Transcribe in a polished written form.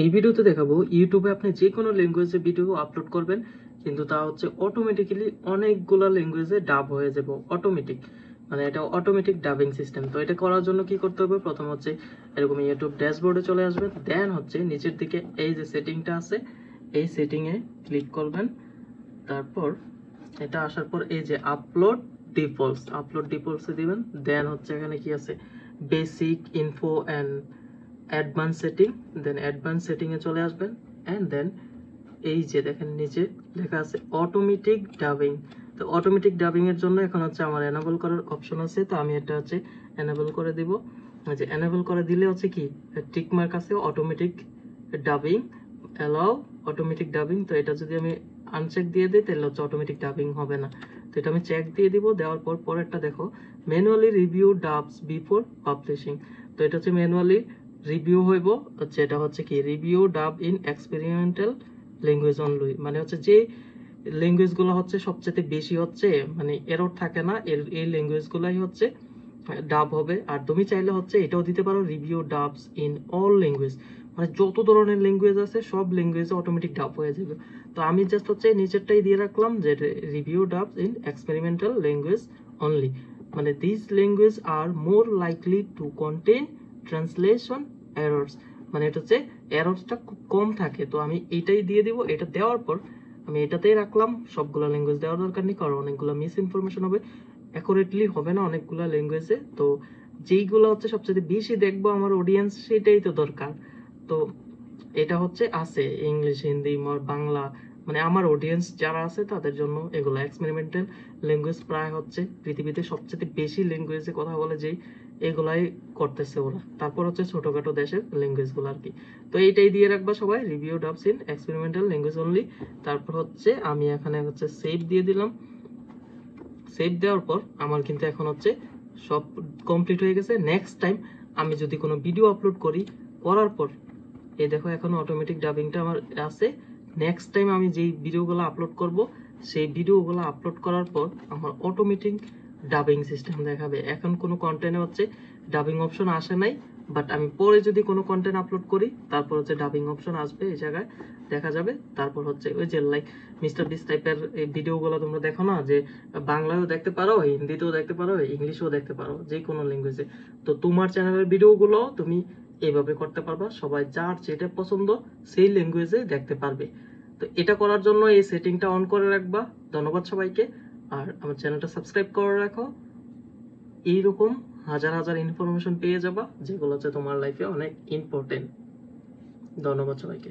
এই ভিডিওতে দেখাবো ইউটিউবে আপনি যে কোনো ল্যাঙ্গুয়েজে ভিডিও আপলোড করবেন, কিন্তু তা হচ্ছে অটোমেটিক্যালি অনেকগুলো ল্যাঙ্গুয়েজে ডাব হয়ে যাবে অটোমেটিক। মানে এটা অটোমেটিক ডাবিং সিস্টেম। তো এটা করার জন্য কি করতে হবে, প্রথম হচ্ছে এরকম ইউটিউব ড্যাশবোর্ডে চলে আসবেন, দেন হচ্ছে নিচের দিকে এই যে সেটিংটা আছে এই সেটিংয়ে ক্লিক করবেন। তারপর এটা আসার পর এই যে আপলোড ডিফল্টসে দিবেন। দেন হচ্ছে এখানে কি আছে, basic info and advance setting, then advance সেটিংয়ে চলে আসবেন। অ্যান্ড দেন এই যে দেখেন নিচে লেখা আছে অটোমেটিক ডাবিং। তো অটোমেটিক ডাবিং এর জন্য এখন হচ্ছে আমার এনেবল করার অপশন আছে, তো আমি এটা হচ্ছে এনেবল করে দিব। যে এনেবল করে দিলে হচ্ছে কি টিক মার্ক আছে automatic dubbing, allow automatic dubbing. তো এটা যদি আমি আনচেক দিয়ে দিই তাহলে হচ্ছে অটোমেটিক ডাবিং হবে না। তো এটা আমি চেক দিয়ে দিব। দেওয়ার পর পরেরটা দেখো, manually review dubs before publishing. তো এটা হচ্ছে ম্যানুয়ালি রিভিউ হইব, হচ্ছে এটা হচ্ছে কি রিভিউ ডাব ইন এক্সপেরিমেন্টাল ল্যাঙ্গুয়েজ অনলি। মানে হচ্ছে যে ল্যাঙ্গুয়েজ গুলো হচ্ছে সবচেয়ে বেশি হচ্ছে মানে এরর থাকে না, এই ল্যাঙ্গুয়েজ গুলাই হচ্ছে ডাব হবে। আর তুমি চাইলে হচ্ছে এটাও দিতে পারো review dubs in all language, মানে যত ধরনের ল্যাঙ্গুয়েজ আছে সব ল্যাঙ্গুয়েজে অটোমেটিক ডাব হয়ে যাবে। তো আমি জাস্ট হচ্ছে নিচেরটাই দিয়ে রাখলাম যে review dubs in experimental language only. মানে this language are more likely to contain translation errors. মানে এটা হচ্ছে এরর্সটা খুব কম থাকে। তো আমি এটাই দিয়ে দিব। এটা দেওয়ার পর আমি এটাতেই রাখলাম, সবগুলো ল্যাঙ্গুয়েজ দেওয়ার দরকার নেই, কারণ অনেকগুলো মিস ইনফরমেশন হবে, অ্যাকুরেটলি হবে না অনেকগুলো ল্যাঙ্গুয়েজে। তো যেইগুলো হচ্ছে সবচেয়ে বেশি দেখবো আমার অডিয়েন্স, সেটাই তো দরকার। তো এটা হচ্ছে আছে ইংলিশ, হিন্দি, বাংলা, মানে আমার অডিয়েন্স যারা আছে তাদের জন্য এগুলো এক্সপেরিমেন্টাল ল্যাঙ্গুয়েজ। প্রায় হচ্ছে পৃথিবীতে সবচেয়ে বেশি ল্যাঙ্গুয়েজে কথা বলে যেই এগুলাই করতেছে ওরা। তারপর হচ্ছে ছোটখাটো দেশের ল্যাঙ্গুয়েজ গুলো আর কি। তো এইটাই দিয়ে রাখবা সবাই, review dubs in experimental language only. তারপর হচ্ছে আমি এখানে হচ্ছে সেভ দিয়ে দিলাম। সেভ দেওয়ার পর আমার কিন্তু এখন হচ্ছে সব কমপ্লিট হয়ে গেছে। নেক্সট টাইম আমি যদি কোনো ভিডিও আপলোড করি, করার পর এই দেখো এখন অটোমেটিক ডাবিংটা আমার আছে। নেক্সট টাইম আমি যেই ভিডিওগুলো আপলোড করব, সেই ভিডিওগুলো আপলোড করার পর আমার অটোমেটিক ডাবিং সিস্টেম দেখাবে। এখন কোনো কন্টেন্টে হচ্ছে ডাবিং অপশন আসে নাই, বাট আমি পরে যদি কোনো কন্টেন্ট আপলোড করি তারপর হচ্ছে ডাবিং অপশন আসবে, এই জায়গায় দেখা যাবে। তারপর হচ্ছে ওই যে লাইক মিস্টার বিস টাইপের এই ভিডিওগুলো তোমরা দেখো না, যে বাংলাতেও দেখতে পারো, হিন্দিতেও দেখতে পারো, ইংলিশেও দেখতে পারো, যে কোনো ল্যাঙ্গুয়েজে। তো তোমার চ্যানেলের ভিডিওগুলো তুমি এইভাবে করতে পারবা, সবাই যার যেটা পছন্দ সেই ল্যাঙ্গুয়েজে দেখতে পারবে। তো এটা করার জন্য এই সেটিংটা অন করে রাখবা। ধন্যবাদ সবাইকে। আর আমার চ্যানেলটা সাবস্ক্রাইব করে রাখো, এইরকম হাজার হাজার ইনফরমেশন পেয়ে যাবা যেগুলো হচ্ছে তোমার লাইফে অনেক ইম্পর্টেন্ট। ধন্যবাদ সবাইকে।